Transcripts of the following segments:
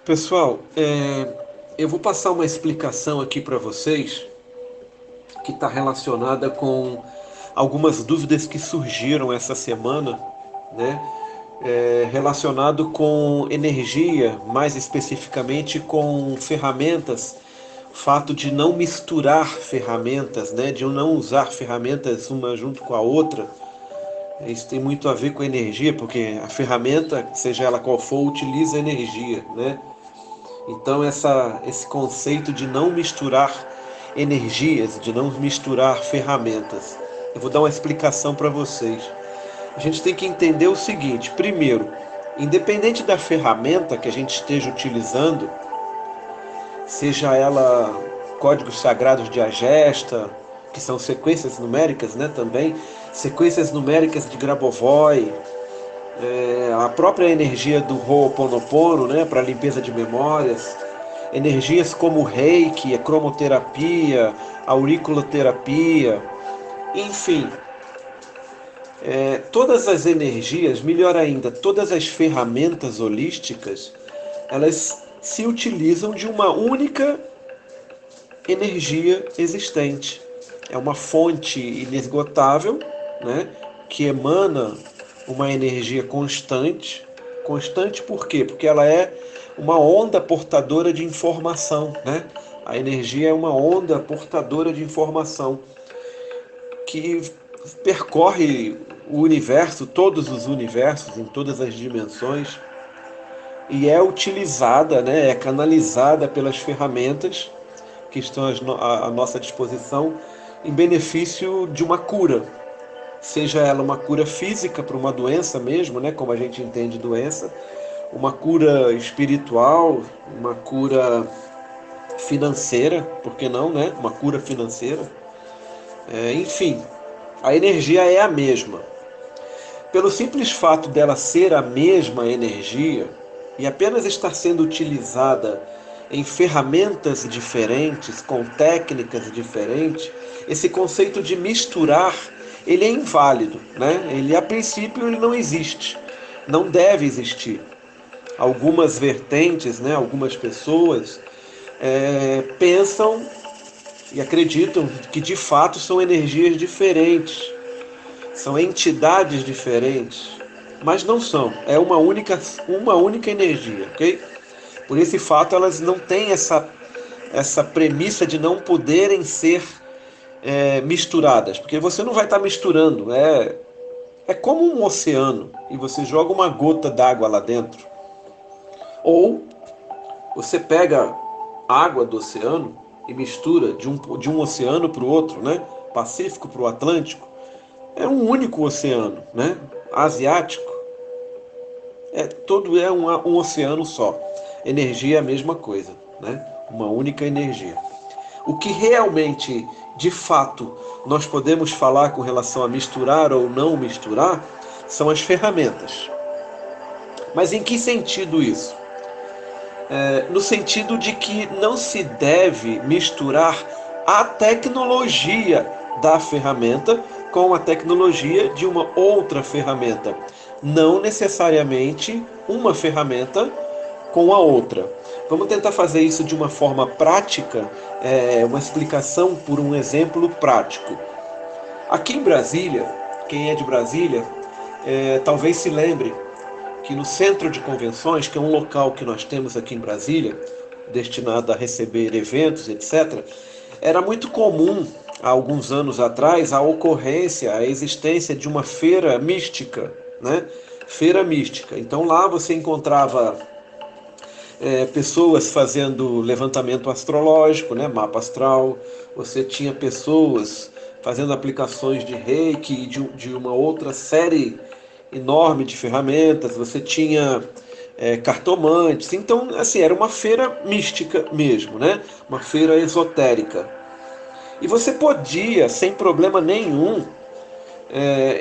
Pessoal, eu vou passar uma explicação aqui para vocês que está relacionada com algumas dúvidas que surgiram essa semana, né? Relacionado com energia, mais especificamente com ferramentas, o fato de não misturar ferramentas, né? De não usar ferramentas uma junto com a outra. Isso tem muito a ver com energia, porque a ferramenta, seja ela qual for, utiliza energia, né? Então, esse conceito de não misturar energias, de não misturar ferramentas. Eu vou dar uma explicação para vocês. A gente tem que entender o seguinte: primeiro, independente da ferramenta que a gente esteja utilizando, seja ela códigos sagrados de Agesta, que são sequências numéricas, né, também, sequências numéricas de Grabovoi, a própria energia do Ho'oponopono, né, para limpeza de memórias, energias como o Reiki, a cromoterapia, a auriculoterapia, enfim, todas as energias, melhor ainda, todas as ferramentas holísticas, elas se utilizam de uma única energia existente. É uma fonte inesgotável, né, que emana uma energia constante. Constante por quê? Porque ela é uma onda portadora de informação, né? A energia é uma onda portadora de informação que percorre o universo, todos os universos, em todas as dimensões, e é utilizada, né, é canalizada pelas ferramentas que estão à nossa disposição em benefício de uma cura, seja ela uma cura física para uma doença mesmo, né, como a gente entende doença, uma cura espiritual, uma cura financeira, por que não, né? Uma cura financeira. Enfim, a energia é a mesma. Pelo simples fato dela ser a mesma energia e apenas estar sendo utilizada em ferramentas diferentes, com técnicas diferentes, esse conceito de misturar, ele é inválido, né? Ele a princípio ele não existe, não deve existir. Algumas vertentes, né, algumas pessoas pensam e acreditam que de fato são energias diferentes, são entidades diferentes, mas não são. É uma única energia, ok? Por esse fato, elas não têm essa premissa de não poderem ser misturadas, porque você não vai estar misturando. É como um oceano e você joga uma gota d'água lá dentro. Ou você pega água do oceano e mistura de um oceano para o outro, né? Pacífico para o Atlântico. É um único oceano, né? Asiático. Todo é um oceano só. Energia é a mesma coisa, né? Uma única energia. O que realmente, de fato, nós podemos falar com relação a misturar ou não misturar são as ferramentas. Mas em que sentido isso? No sentido de que não se deve misturar a tecnologia da ferramenta com a tecnologia de uma outra ferramenta. Não necessariamente uma ferramenta com a outra. Vamos tentar fazer isso de uma forma prática, uma explicação por um exemplo prático. Aqui em Brasília, quem é de Brasília, talvez se lembre que no centro de convenções, que é um local que nós temos aqui em Brasília, destinado a receber eventos, etc., era muito comum, há alguns anos atrás, a ocorrência, a existência de uma feira mística, né? Feira mística. Então lá você encontrava pessoas fazendo levantamento astrológico, né? Mapa astral, você tinha pessoas fazendo aplicações de reiki e de uma outra série enorme de ferramentas, você tinha cartomantes, então assim, era uma feira mística mesmo, né? Uma feira esotérica. E você podia, sem problema nenhum,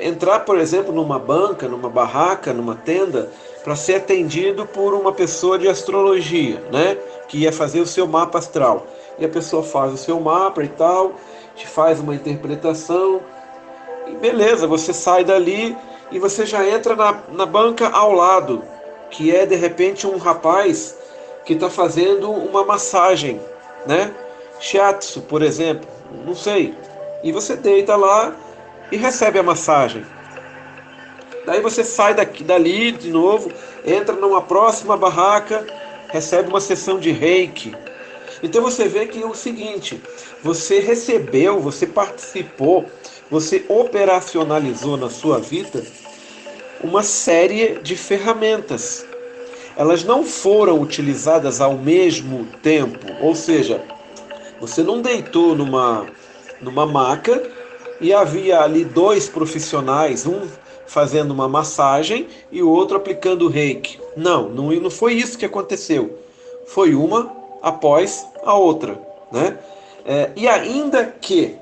entrar, por exemplo, numa banca, numa barraca, numa tenda, para ser atendido por uma pessoa de astrologia, né? Que ia fazer o seu mapa astral. E a pessoa faz o seu mapa e tal, te faz uma interpretação, e beleza, você sai dali e você já entra na banca ao lado, que é de repente um rapaz que está fazendo uma massagem, né? Shiatsu, por exemplo, não sei. E você deita lá e recebe a massagem. Daí você sai dali de novo, entra numa próxima barraca, recebe uma sessão de reiki. Então você vê que é o seguinte, você recebeu, você participou, você operacionalizou na sua vida uma série de ferramentas. Elas não foram utilizadas ao mesmo tempo, ou seja, você não deitou numa maca e havia ali dois profissionais, um fazendo uma massagem e o outro aplicando reiki. Não foi isso que aconteceu. Foi uma após a outra, né? E ainda que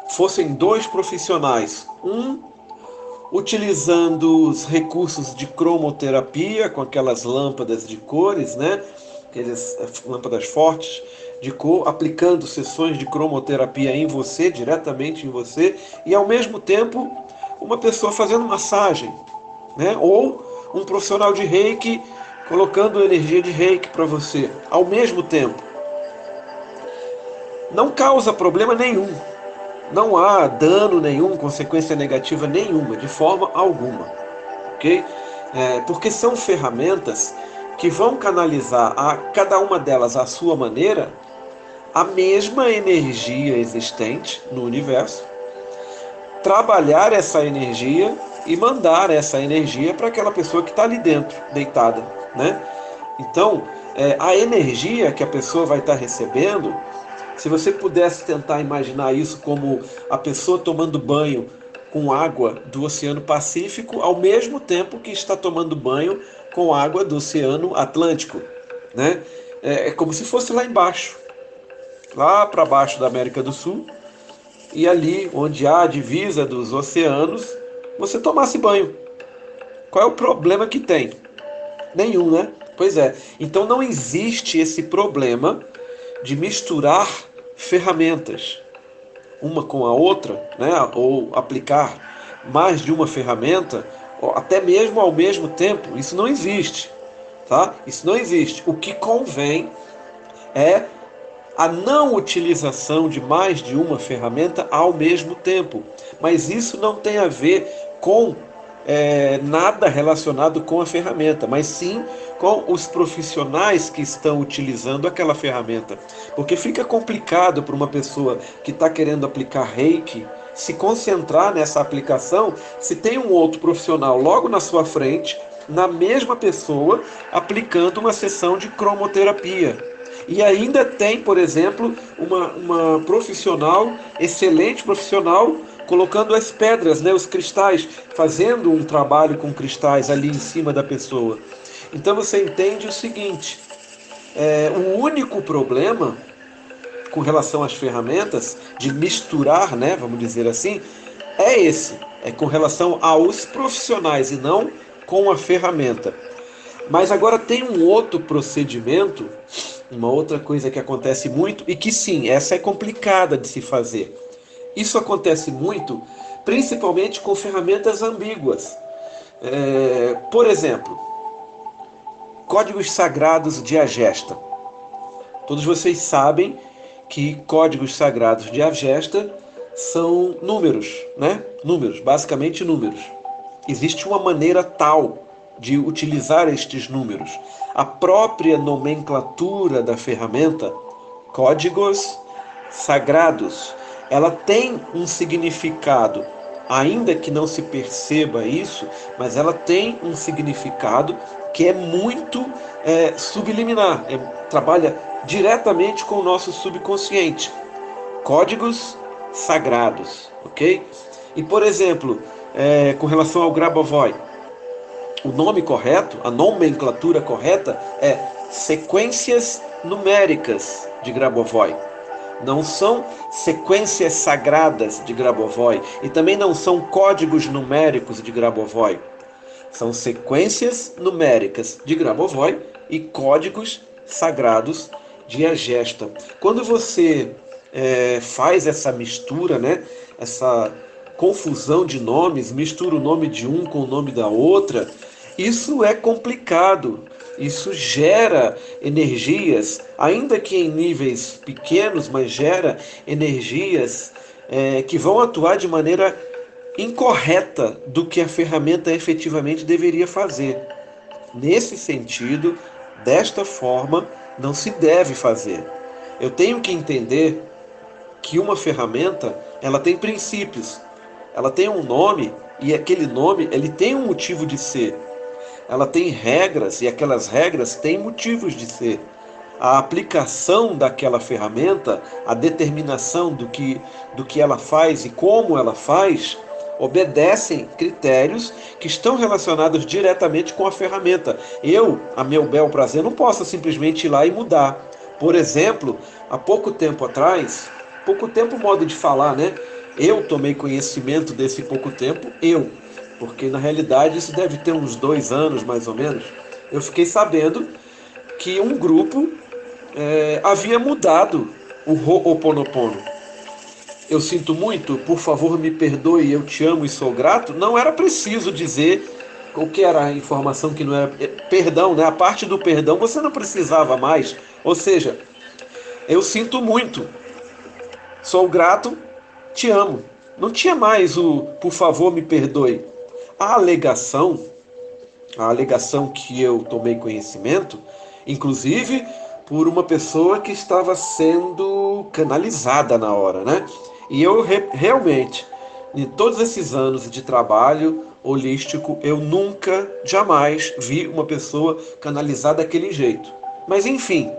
fossem dois profissionais, um utilizando os recursos de cromoterapia, com aquelas lâmpadas de cores, né? Aquelas lâmpadas fortes de cor, aplicando sessões de cromoterapia em você, diretamente em você, e ao mesmo tempo uma pessoa fazendo massagem, né? Ou um profissional de reiki colocando energia de reiki para você, ao mesmo tempo. Não causa problema nenhum. Não há dano nenhum, consequência negativa nenhuma, de forma alguma, ok? Porque são ferramentas que vão canalizar a cada uma delas à sua maneira a mesma energia existente no universo, trabalhar essa energia e mandar essa energia para aquela pessoa que está ali dentro, deitada, né? Então, a energia que a pessoa vai estar recebendo, se você pudesse tentar imaginar isso como a pessoa tomando banho com água do Oceano Pacífico, ao mesmo tempo que está tomando banho com água do Oceano Atlântico, né? É como se fosse lá embaixo, lá para baixo da América do Sul, e ali onde há a divisa dos oceanos, você tomasse banho. Qual é o problema que tem? Nenhum, né? Pois é. Então não existe esse problema de misturar ferramentas uma com a outra, né? Ou aplicar mais de uma ferramenta, ou até mesmo ao mesmo tempo. Isso não existe, tá? Isso não existe. O que convém é a não utilização de mais de uma ferramenta ao mesmo tempo. Mas isso não tem a ver com nada relacionado com a ferramenta, mas sim com os profissionais que estão utilizando aquela ferramenta. Porque fica complicado para uma pessoa que está querendo aplicar reiki se concentrar nessa aplicação se tem um outro profissional logo na sua frente, na mesma pessoa, aplicando uma sessão de cromoterapia. E ainda tem, por exemplo, uma profissional, excelente profissional, colocando as pedras, né, os cristais, fazendo um trabalho com cristais ali em cima da pessoa. Então você entende o seguinte, o único problema com relação às ferramentas, de misturar, né, vamos dizer assim, é esse, é com relação aos profissionais e não com a ferramenta. Mas agora tem um outro procedimento, uma outra coisa que acontece muito e que sim, essa é complicada de se fazer. Isso acontece muito, principalmente com ferramentas ambíguas. Por exemplo, códigos sagrados de Agesta. Todos vocês sabem que códigos sagrados de Agesta são números, né? Números, basicamente números. Existe uma maneira tal de utilizar estes números. A própria nomenclatura da ferramenta, códigos sagrados, ela tem um significado, ainda que não se perceba isso, mas ela tem um significado que é muito subliminar, trabalha diretamente com o nosso subconsciente. Códigos sagrados, ok? E, por exemplo, com relação ao Grabovoi, o nome correto, a nomenclatura correta é sequências numéricas de Grabovoi. Não são sequências sagradas de Grabovoi e também não são códigos numéricos de Grabovoi. São sequências numéricas de Grabovoi e códigos sagrados de Agesta. Quando você faz essa mistura, né, essa confusão de nomes, mistura o nome de um com o nome da outra, isso é complicado, Isso gera energias, ainda que em níveis pequenos, mas gera energias que vão atuar de maneira incorreta do que a ferramenta efetivamente deveria fazer. Nesse sentido, desta forma, não se deve fazer. Eu tenho que entender que uma ferramenta, ela tem princípios, ela tem um nome e aquele nome, ele tem um motivo de ser. Ela tem regras e aquelas regras têm motivos de ser. A aplicação daquela ferramenta, a determinação do que ela faz e como ela faz, obedecem critérios que estão relacionados diretamente com a ferramenta. Eu, a meu bel prazer, não posso simplesmente ir lá e mudar. Por exemplo, há pouco tempo modo de falar, né? Eu tomei conhecimento desse pouco tempo, porque na realidade isso deve ter uns 2 anos mais ou menos. Eu fiquei sabendo que um grupo havia mudado o Ho'oponopono. Eu sinto muito, por favor me perdoe, eu te amo e sou grato. Não era preciso dizer o que era a informação que não era. Perdão, né? A parte do perdão você não precisava mais. Ou seja, eu sinto muito, sou grato, te amo. Não tinha mais o por favor me perdoe. A alegação, a alegação que eu tomei conhecimento, inclusive por uma pessoa que estava sendo canalizada na hora, né? E eu realmente, em todos esses anos de trabalho holístico, eu nunca, jamais vi uma pessoa canalizada daquele jeito. Mas enfim,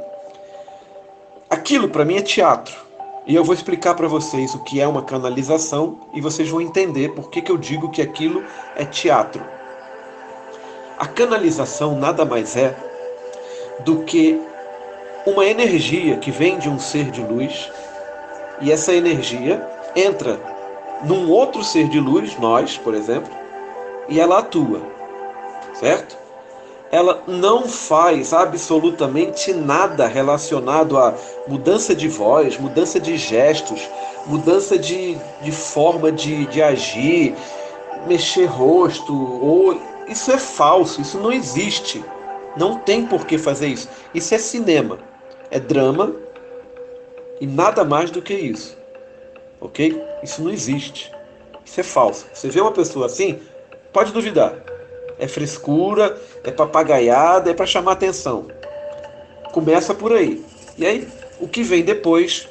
aquilo para mim é teatro. E eu vou explicar para vocês o que é uma canalização e vocês vão entender por que eu digo que aquilo é teatro. A canalização nada mais é do que uma energia que vem de um ser de luz e essa energia entra num outro ser de luz, nós, por exemplo, e ela atua, certo? Ela não faz absolutamente nada relacionado a mudança de voz, mudança de gestos, mudança de forma de agir, mexer rosto, ou isso é falso, isso não existe. Não tem por que fazer isso. Isso é cinema, é drama e nada mais do que isso. Ok? Isso não existe. Isso é falso. Você vê uma pessoa assim, pode duvidar. É frescura, é papagaiada, é para chamar atenção. Começa por aí. E aí, o que vem depois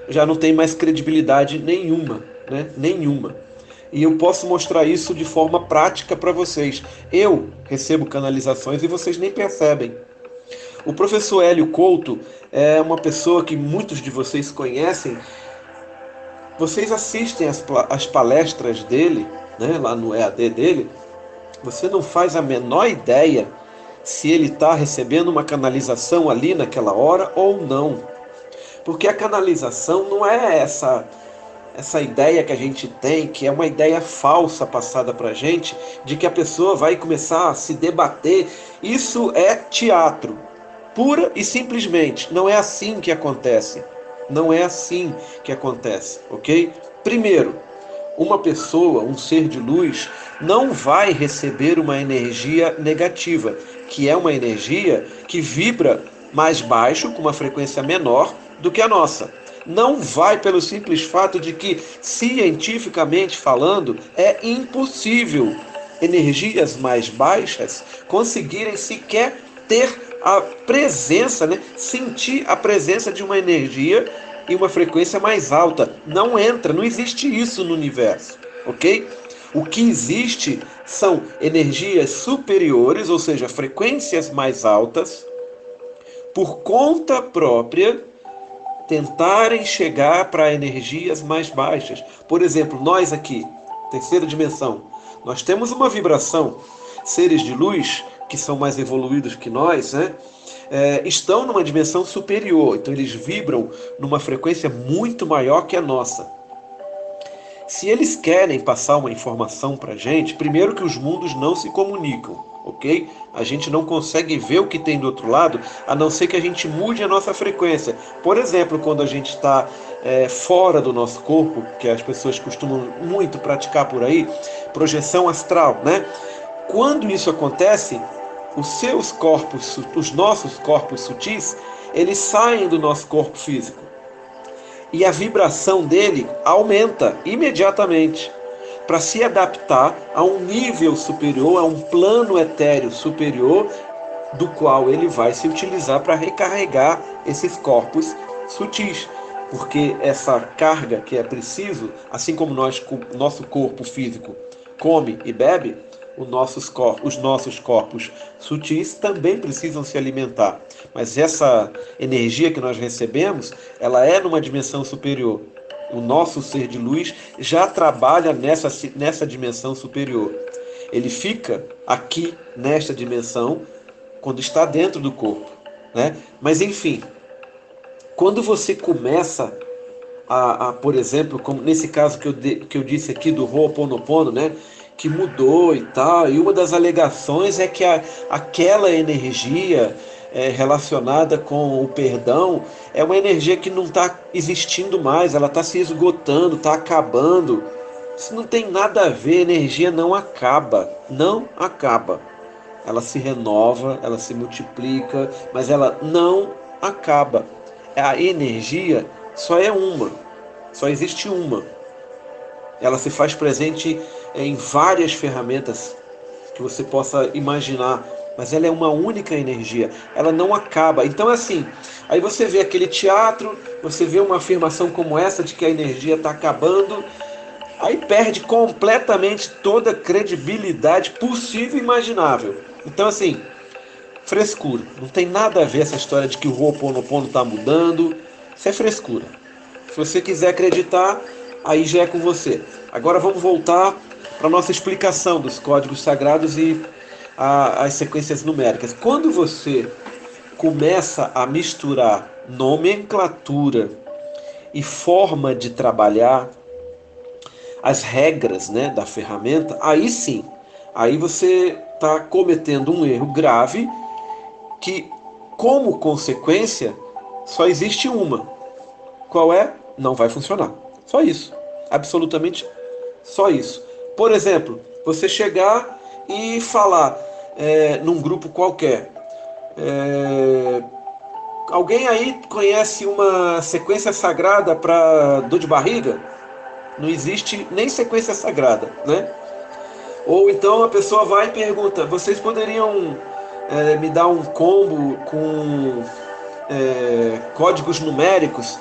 já não tem mais credibilidade nenhuma, né? Nenhuma. E eu posso mostrar isso de forma prática para vocês. Eu recebo canalizações e vocês nem percebem. O professor Hélio Couto é uma pessoa que muitos de vocês conhecem. Vocês assistem as palestras dele, né, lá no EAD dele. Você não faz a menor ideia se ele está recebendo uma canalização ali naquela hora ou não. Porque a canalização não é essa ideia que a gente tem, que é uma ideia falsa passada para a gente, de que a pessoa vai começar a se debater. Isso é teatro, pura e simplesmente. Não é assim que acontece. Não é assim que acontece, ok? Primeiro, uma pessoa, um ser de luz, não vai receber uma energia negativa, que é uma energia que vibra mais baixo, com uma frequência menor do que a nossa. Não vai pelo simples fato de que, cientificamente falando, é impossível energias mais baixas conseguirem sequer ter a presença, né? Sentir a presença de uma energia e uma frequência mais alta. Não entra, não existe isso no universo, ok? O que existe são energias superiores, ou seja, frequências mais altas, por conta própria, tentarem chegar para energias mais baixas. Por exemplo, nós aqui, terceira dimensão, nós temos uma vibração. Seres de luz, que são mais evoluídos que nós, né? Estão numa dimensão superior, então eles vibram numa frequência muito maior que a nossa. Se eles querem passar uma informação para a gente, primeiro que os mundos não se comunicam, ok? A gente não consegue ver o que tem do outro lado, a não ser que a gente mude a nossa frequência. Por exemplo, quando a gente está fora do nosso corpo, que as pessoas costumam muito praticar por aí, projeção astral, né? Quando isso acontece, os nossos corpos sutis, eles saem do nosso corpo físico. E a vibração dele aumenta imediatamente para se adaptar a um nível superior, a um plano etéreo superior, do qual ele vai se utilizar para recarregar esses corpos sutis. Porque essa carga que é preciso, assim como nosso corpo físico come e bebe, os nossos corpos sutis também precisam se alimentar. Mas essa energia que nós recebemos, ela é numa dimensão superior. O nosso ser de luz já trabalha nessa dimensão superior. Ele fica aqui, nesta dimensão, quando está dentro do corpo, né? Mas enfim, quando você começa por exemplo, como nesse caso que eu disse aqui do Ho'oponopono, né? Que mudou e tal, e uma das alegações é que aquela energia relacionada com o perdão é uma energia que não está existindo mais, ela está se esgotando, está acabando. Isso não tem nada a ver, energia não acaba, não acaba. Ela se renova, ela se multiplica, mas ela não acaba. A energia só é uma, só existe uma. Ela se faz presente em várias ferramentas que você possa imaginar, mas ela é uma única energia, ela não acaba. Então, assim, aí você vê aquele teatro, você vê uma afirmação como essa de que a energia está acabando, aí perde completamente toda a credibilidade possível e imaginável. Então, assim, frescura. Não tem nada a ver essa história de que o Ho'oponopono está mudando. Isso é frescura. Se você quiser acreditar, aí já é com você. Agora vamos voltar para a nossa explicação dos códigos sagrados e as sequências numéricas. Quando você começa a misturar nomenclatura e forma de trabalhar, as regras, né, da ferramenta, aí sim, aí você está cometendo um erro grave que, como consequência, só existe uma. Qual é? Não vai funcionar. Só isso. Absolutamente só isso. Por exemplo, você chegar e falar num grupo qualquer. Alguém aí conhece uma sequência sagrada para dor de barriga? Não existe nem sequência sagrada, né? Ou então a pessoa vai e pergunta: vocês poderiam me dar um combo com códigos numéricos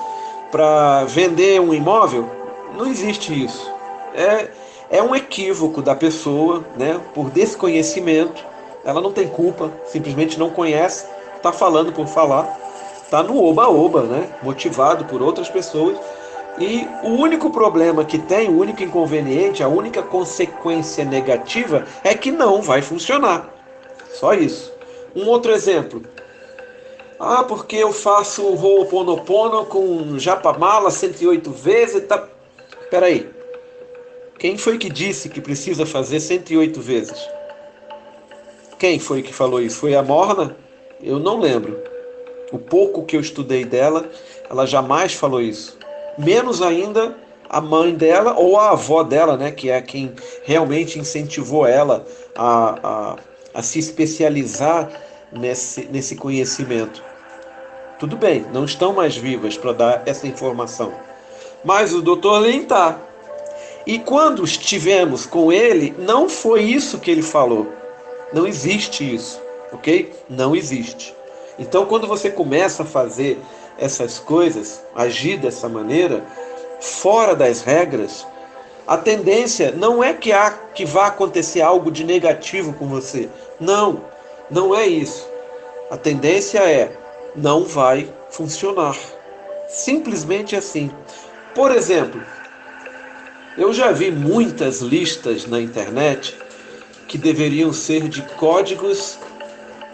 para vender um imóvel? Não existe isso. É um equívoco da pessoa, né? Por desconhecimento. Ela não tem culpa, simplesmente não conhece, está falando por falar, está no oba-oba, né? Motivado por outras pessoas. E o único problema que tem, o único inconveniente, a única consequência negativa é que não vai funcionar. Só isso. Um outro exemplo. Porque eu faço o Ho'oponopono com Japamala 108 vezes e tá... Peraí. Quem foi que disse que precisa fazer 108 vezes? Quem foi que falou isso? Foi a Morna? Eu não lembro. O pouco que eu estudei dela, ela jamais falou isso. Menos ainda a mãe dela ou a avó dela, né, que é quem realmente incentivou ela a se especializar nesse conhecimento. Tudo bem, não estão mais vivas para dar essa informação. Mas o Dr. Lin está. E quando estivemos com ele, não foi isso que ele falou. Não existe isso, ok? Não existe. Então, quando você começa a fazer essas coisas, agir dessa maneira, fora das regras, a tendência não é que vá acontecer algo de negativo com você. Não, não é isso. A tendência é, não vai funcionar. Simplesmente assim. Por exemplo, eu já vi muitas listas na internet que deveriam ser de códigos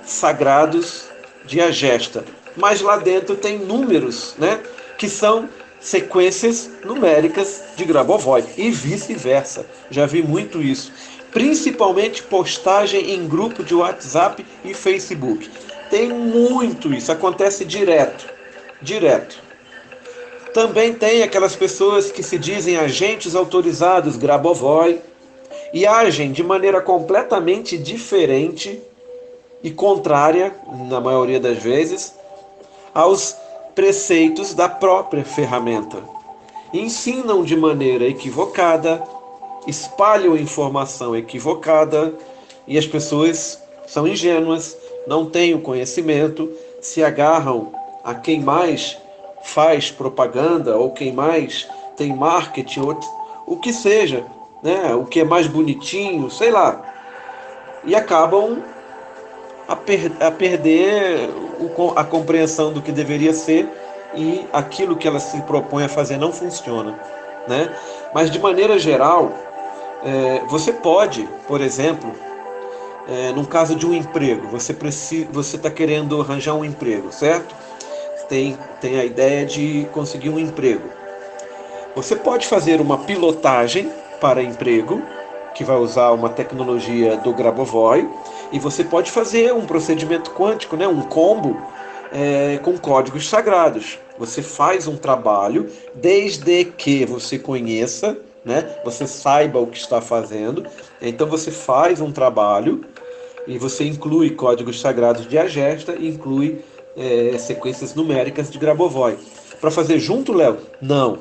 sagrados de Agesta, mas lá dentro tem números, né, que são sequências numéricas de Grabovoi e vice-versa. Já vi muito isso, principalmente postagem em grupo de WhatsApp e Facebook. Tem muito isso, acontece direto. Também tem aquelas pessoas que se dizem agentes autorizados Grabovoi e agem de maneira completamente diferente e contrária, na maioria das vezes, aos preceitos da própria ferramenta. Ensinam de maneira equivocada, espalham informação equivocada e as pessoas são ingênuas, não têm o conhecimento, se agarram a quem mais faz propaganda ou quem mais tem marketing, ou o que seja, né? O que é mais bonitinho, sei lá, e acabam a perder a compreensão do que deveria ser e aquilo que ela se propõe a fazer não funciona, né? Mas de maneira geral, você pode, por exemplo, num caso de um emprego, você está querendo arranjar um emprego, certo? Tem a ideia de conseguir um emprego. Você pode fazer uma pilotagem para emprego, que vai usar uma tecnologia do Grabovoi, e você pode fazer um procedimento quântico, né, um combo com códigos sagrados. Você faz um trabalho, desde que você conheça, né, você saiba o que está fazendo. Então você faz um trabalho e você inclui códigos sagrados de Agesta e inclui sequências numéricas de Grabovoi. Para fazer junto, Léo? Não,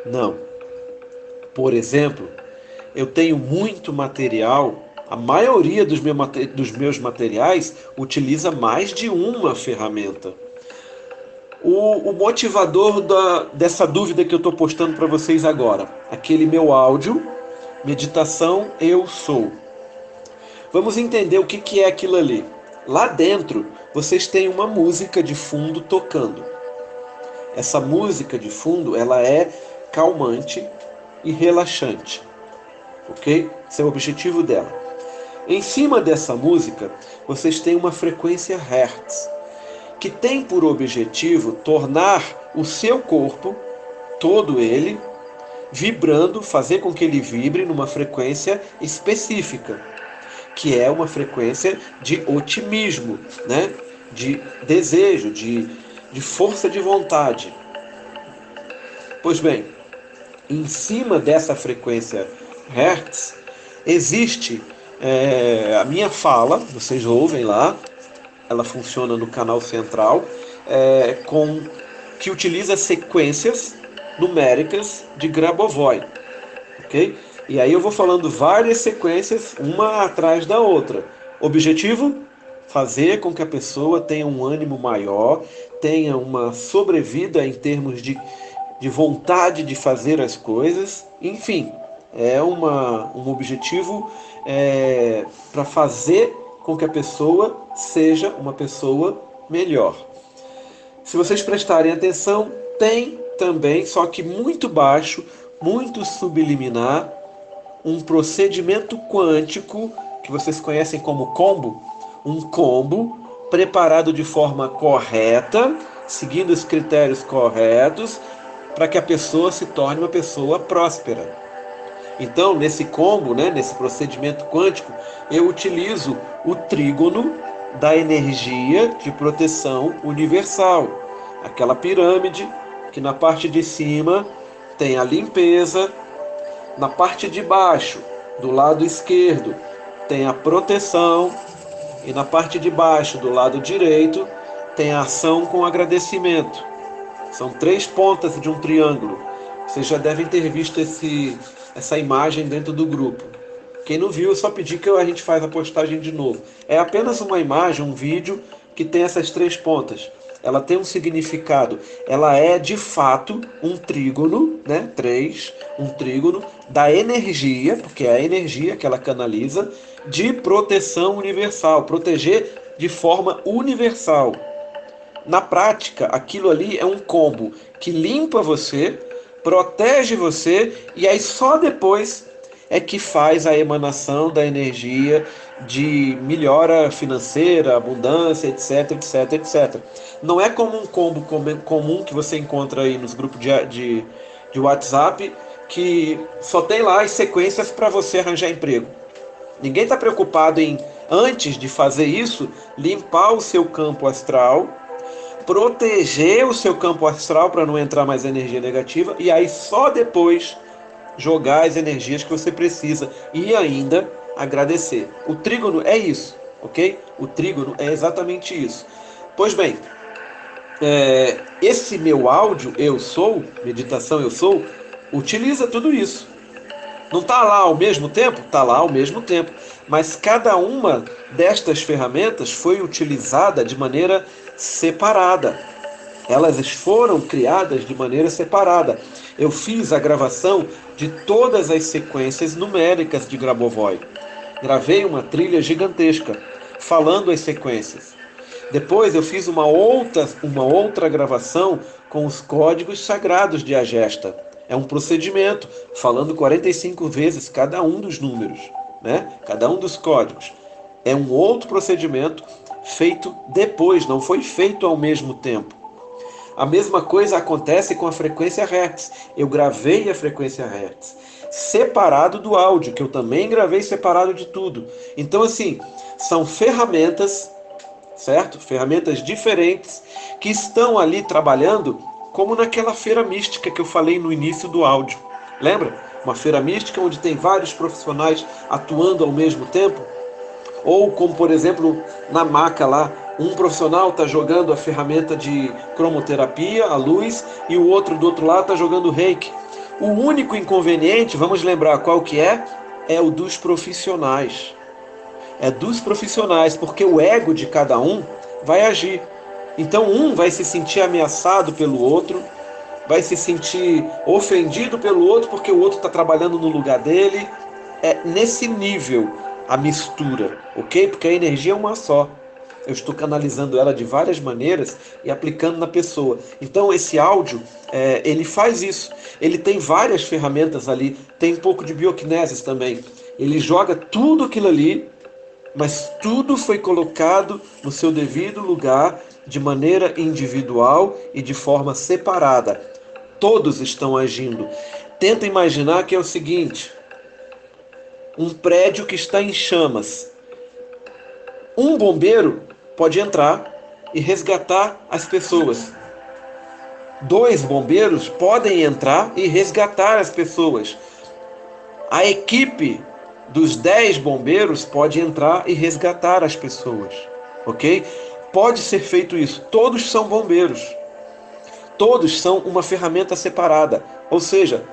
não. Por exemplo, eu tenho muito material, a maioria dos meus materiais utiliza mais de uma ferramenta. O motivador dessa dúvida que eu estou postando para vocês agora, aquele meu áudio, meditação eu sou. Vamos entender o que é aquilo ali. Lá dentro, vocês têm uma música de fundo tocando. Essa música de fundo, ela é calmante e relaxante, ok? Esse é o objetivo dela. Em cima dessa música, vocês têm uma frequência Hertz, que tem por objetivo tornar o seu corpo, todo ele, vibrando, fazer com que ele vibre numa frequência específica, que é uma frequência de otimismo, né? De desejo, de força de vontade. Pois bem, em cima dessa frequência Hertz, existe a minha fala, vocês ouvem lá, ela funciona no canal central, que utiliza sequências numéricas de Grabovoi, ok? E aí eu vou falando várias sequências, uma atrás da outra. Objetivo? Fazer com que a pessoa tenha um ânimo maior, tenha uma sobrevida em termos de vontade de fazer as coisas, enfim, é um objetivo para fazer com que a pessoa seja uma pessoa melhor. Se vocês prestarem atenção, tem também, só que muito baixo, muito subliminar, um procedimento quântico que vocês conhecem como combo, um combo preparado de forma correta, seguindo os critérios corretos, para que a pessoa se torne uma pessoa próspera. Então, nesse combo, né, nesse procedimento quântico, eu utilizo o trígono da energia de proteção universal, aquela pirâmide que na parte de cima tem a limpeza, na parte de baixo, do lado esquerdo, tem a proteção, e na parte de baixo, do lado direito, tem a ação com agradecimento. São 3 pontas de um triângulo. Vocês já devem ter visto essa imagem dentro do grupo. Quem não viu, é só pedir que a gente faz a postagem de novo. É apenas uma imagem, um vídeo que tem essas 3 pontas. Ela tem um significado. Ela é, de fato, um trígono, né? 3, um trígono da energia, porque é a energia que ela canaliza, de proteção universal. Proteger de forma universal. Na prática, aquilo ali é um combo que limpa você, protege você, e aí só depois é que faz a emanação da energia de melhora financeira, abundância, etc, etc, etc. Não é como um combo comum que você encontra aí nos grupos de WhatsApp, que só tem lá as sequências para você arranjar emprego. Ninguém está preocupado em, antes de fazer isso, limpar o seu campo astral, proteger o seu campo astral para não entrar mais energia negativa, e aí só depois jogar as energias que você precisa e ainda agradecer. O trígono é isso, ok? o trígono, é exatamente isso. Pois bem, esse meu áudio, Eu Sou, Meditação Eu Sou, utiliza tudo isso. Não está lá ao mesmo tempo? Está lá ao mesmo tempo. Mas cada uma destas ferramentas foi utilizada de maneira separada. Elas foram criadas de maneira separada. Eu fiz a gravação de todas as sequências numéricas de Grabovoi. Gravei uma trilha gigantesca, falando as sequências. Depois eu fiz uma outra gravação com os códigos sagrados de Agesta. É um procedimento, falando 45 vezes cada um dos números, né? Cada um dos códigos. É um outro procedimento feito depois, não foi feito ao mesmo tempo. A mesma coisa acontece com a frequência Hertz. Eu gravei a frequência Hertz separado do áudio, que eu também gravei separado de tudo. Então, assim, são ferramentas, certo? Ferramentas diferentes que estão ali trabalhando, como naquela feira mística que eu falei no início do áudio. Lembra? Uma feira mística onde tem vários profissionais atuando ao mesmo tempo. Ou como, por exemplo, na maca lá, um profissional está jogando a ferramenta de cromoterapia, a luz, e o outro do outro lado está jogando reiki. O único inconveniente, vamos lembrar qual que é o dos profissionais. É dos profissionais, porque o ego de cada um vai agir. Então um vai se sentir ameaçado pelo outro, vai se sentir ofendido pelo outro porque o outro está trabalhando no lugar dele. É nesse nível a mistura, ok? Porque a energia é uma só. Eu estou canalizando ela de várias maneiras e aplicando na pessoa. Então esse áudio, ele faz isso. Ele tem várias ferramentas ali, tem um pouco de bioquinesis também. Ele joga tudo aquilo ali, mas tudo foi colocado no seu devido lugar, de maneira individual e de forma separada. Todos estão agindo. Tenta imaginar que é o seguinte: um prédio que está em chamas. Um bombeiro pode entrar e resgatar as pessoas. 2 bombeiros podem entrar e resgatar as pessoas. A equipe dos 10 bombeiros pode entrar e resgatar as pessoas, ok? Pode ser feito isso. Todos são bombeiros. Todos são uma ferramenta separada. Ou seja,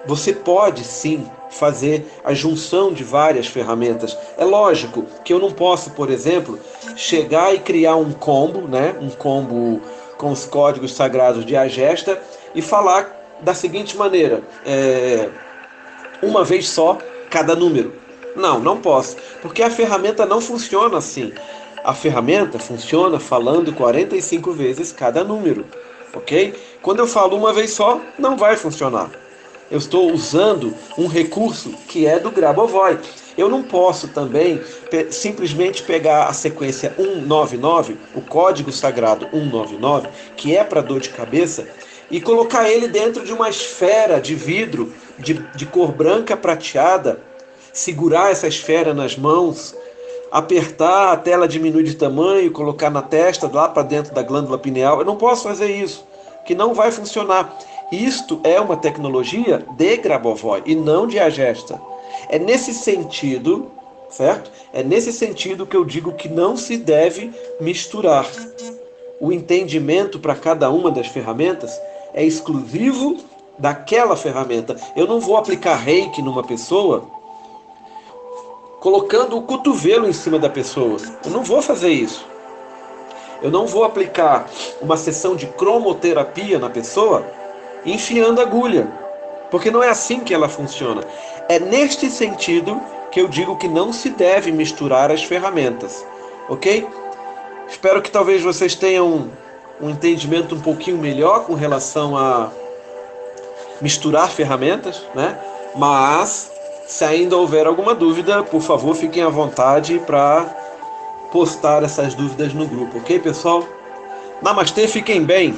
você pode sim fazer a junção de várias ferramentas. É lógico que eu não posso, por exemplo, chegar e criar um combo, né? Um combo com os códigos sagrados de Agesta e falar da seguinte maneira: uma vez só cada número. Não posso, porque a ferramenta não funciona assim. A ferramenta funciona falando 45 vezes cada número, ok? Quando eu falo uma vez só, não vai funcionar. Eu estou usando um recurso que é do Grabovoi. Eu não posso também simplesmente pegar a sequência 199, o código sagrado 199, que é para dor de cabeça, e colocar ele dentro de uma esfera de vidro de cor branca prateada, segurar essa esfera nas mãos, apertar até ela diminuir de tamanho, colocar na testa, lá para dentro da glândula pineal. Eu não posso fazer isso, que não vai funcionar. Isto é uma tecnologia de Grabovoi e não de Agesta. É nesse sentido, certo? É nesse sentido que eu digo que não se deve misturar. O entendimento para cada uma das ferramentas é exclusivo daquela ferramenta. Eu não vou aplicar reiki numa pessoa colocando o cotovelo em cima da pessoa. Eu não vou fazer isso. Eu não vou aplicar uma sessão de cromoterapia na pessoa enfiando agulha, porque não é assim que ela funciona. É neste sentido que eu digo que não se deve misturar as ferramentas, ok? Espero que talvez vocês tenham um entendimento um pouquinho melhor com relação a misturar ferramentas, né? Mas, se ainda houver alguma dúvida, por favor, fiquem à vontade para postar essas dúvidas no grupo, ok, pessoal? Namastê, fiquem bem!